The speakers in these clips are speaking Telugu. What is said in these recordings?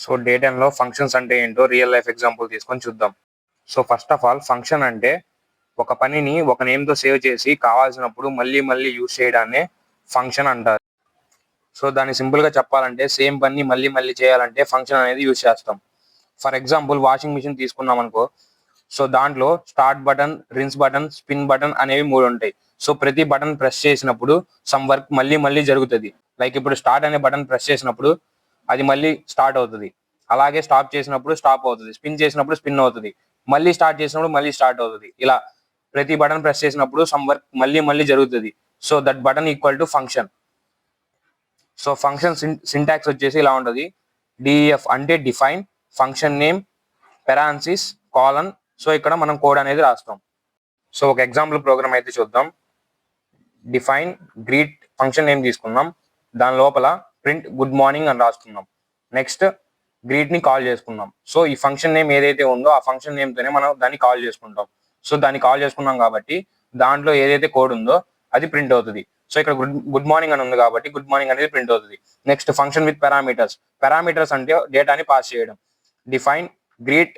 సో డే 10లో ఫంక్షన్స్ అంటే ఏంటో రియల్ లైఫ్ ఎగ్జాంపుల్ తీసుకొని చూద్దాం. So first of all function అంటే ఒక పనిని ఒక నేమ్‌తో సేవ్ చేసి కావాల్సినప్పుడు మళ్ళీ మళ్ళీ యూజ్ చేయడాన్నే ఫంక్షన్ అంటారు. సో దాన్ని సింపుల్‌గా చెప్పాలంటే సేమ్ పనిని మళ్ళీ మళ్ళీ చేయాలంటే ఫంక్షన్ అనేది యూజ్ చేస్తాం. ఫర్ ఎగ్జాంపుల్ వాషింగ్ మిషన్ తీసుకున్నామనుకో, సో దాంట్లో start button, rinse button, spin button అనేవి 3 ఉంటాయి. సో ప్రతి బటన్ ప్రెస్ చేసినప్పుడు సమ్ వర్క్ మళ్ళీ మళ్ళీ జరుగుతది. లైక్ ఇప్పుడు స్టార్ట్ అనే బటన్ ప్రెస్ చేసినప్పుడు అది మళ్ళీ స్టార్ట్ అవుతది. అలాగే స్టాప్ చేసినప్పుడు స్టాప్ అవుతది. స్పిన్ చేసినప్పుడు స్పిన్ అవుతది. మళ్ళీ స్టార్ట్ చేసినప్పుడు మళ్ళీ స్టార్ట్ అవుతది. ఇలా ప్రతి బటన్ ప్రెస్ చేసినప్పుడు సమ్ వర్క్ మళ్ళీ మళ్ళీ జరుగుతది. So that button equal to function. So function syntax వచ్చేసి ఇలా ఉంటది. డిఇఎఫ్ అంటే define, function name, parenthesis, colon. So ఇక్కడ మనం కోడ్ అనేది రాస్తాం. సో ఒక ఎగ్జాంపుల్ ప్రోగ్రామ్ అయితే చూద్దాం. డిఫైన్ గ్రీట్ ఫంక్షన్ నేమ్ తీసుకుందాం. దాని లోపల ప్రింట్ గుడ్ మార్నింగ్ అని రాసుకుందాం. నెక్స్ట్ గ్రీట్ ని కాల్ చేసుకుందాం. సో ఈ ఫంక్షన్ నేమ్ ఏదైతే ఉందో ఆ ఫంక్షన్ నేమ్ తోనే మనం దాన్ని కాల్ చేసుకుంటాం. సో దాన్ని కాల్ చేసుకున్నాం కాబట్టి దాంట్లో ఏదైతే కోడ్ ఉందో అది ప్రింట్ అవుతుంది. సో ఇక్కడ గుడ్ మార్నింగ్ అని ఉంది కాబట్టి గుడ్ మార్నింగ్ అనేది ప్రింట్ అవుతుంది. Next function with parameters. Parameters అంటే డేటాని పాస్ చేయడం. Define greet.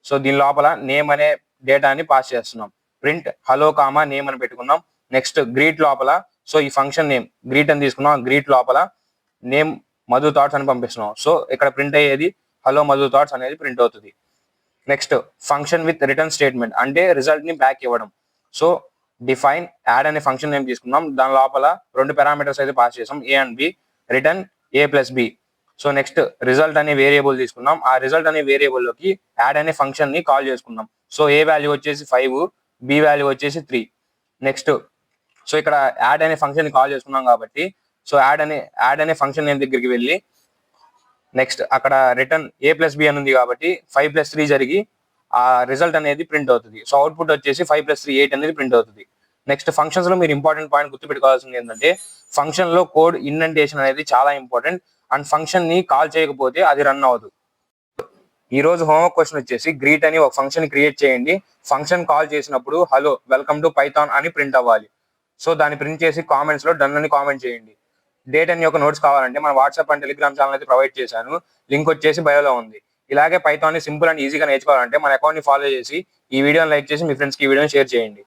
సో దీని లోపల నేమ్ అనే డేటాని పాస్ చేస్తున్నాం. ప్రింట్ హలో కామా నేమ్ అని పెట్టుకున్నాం. నెక్స్ట్ గ్రీట్ లోపల సో ఈ ఫంక్షన్ నేమ్ గ్రీట్ అని తీసుకున్నాం. గ్రీట్ లోపల నేమ్ మధు థాట్స్ అని పంపిస్తున్నాం. సో ఇక్కడ ప్రింట్ అయ్యేది హలో మధు థాట్స్ అనేది ప్రింట్ అవుతుంది. Next function with return statement అంటే రిజల్ట్ ని బ్యాక్ ఇవ్వడం. సో డిఫైన్ యాడ్ అనే ఫంక్షన్ నేమ్ తీసుకున్నాం. దాని లోపల 2 పారామీటర్స్ అయితే పాస్ చేసాం, A and B. Return A plus B. So next result అనే వేరియబుల్ తీసుకున్నాం. ఆ రిజల్ట్ అనే వేరియబుల్ లోకి యాడ్ అనే ఫంక్షన్ ని కాల్ చేసుకున్నాం. సో ఏ వాల్యూ వచ్చేసి 5, బి వాల్యూ వచ్చేసి 3. నెక్స్ట్ సో ఇక్కడ యాడ్ అనే ఫంక్షన్ ని కాల్ చేసుకున్నాం కాబట్టి సో యాడ్ అనే ఫంక్షన్ నేమ్ దగ్గరికి వెళ్ళి నెక్స్ట్ అక్కడ రిటర్న్ ఏ ప్లస్ బి అని ఉంది కాబట్టి 5+3 జరిగి ఆ రిజల్ట్ అనేది ప్రింట్ అవుతుంది. సో అవుట్పుట్ వచ్చేసి 5+3 8 అనేది ప్రింట్ అవుతుంది. నెక్స్ట్ ఫంక్షన్స్ లో మీరు ఇంపార్టెంట్ పాయింట్ గుర్తుపెట్టుకోవాల్సింది ఏంటంటే ఫంక్షన్ లో కోడ్ ఇండెంటేషన్ అనేది చాలా ఇంపార్టెంట్. అండ్ ఫంక్షన్ ని కాల్ చేయకపోతే అది రన్ అవ్వదు. ఈ రోజు హోంవర్క్ క్వశ్చన్ వచ్చేసి గ్రీట్ అని ఒక ఫంక్షన్ క్రియేట్ చేయండి. ఫంక్షన్ కాల్ చేసినప్పుడు హలో వెల్కమ్ టు పైథాన్ అని ప్రింట్ అవ్వాలి. సో దాన్ని ప్రింట్ చేసి కామెంట్స్ లో డన్ అని కామెంట్ చేయండి. డేట్ అని ఒక నోట్స్ కావాలంటే మన వాట్సాప్ అండ్ టెలిగ్రామ్ ఛానల్ అయితే ప్రొవైడ్ చేశాను. లింక్ వచ్చేసి బయోలో ఉంది. ఇలాగే పైథాన్ ని సింపుల్ అండ్ ఈజీగా నేర్చుకోవాలంటే మన అకౌంట్ ని ఫాలో చేసి ఈ వీడియోని లైక్ చేసి మీ ఫ్రెండ్స్ కి ఈ వీడియోని షేర్ చేయండి.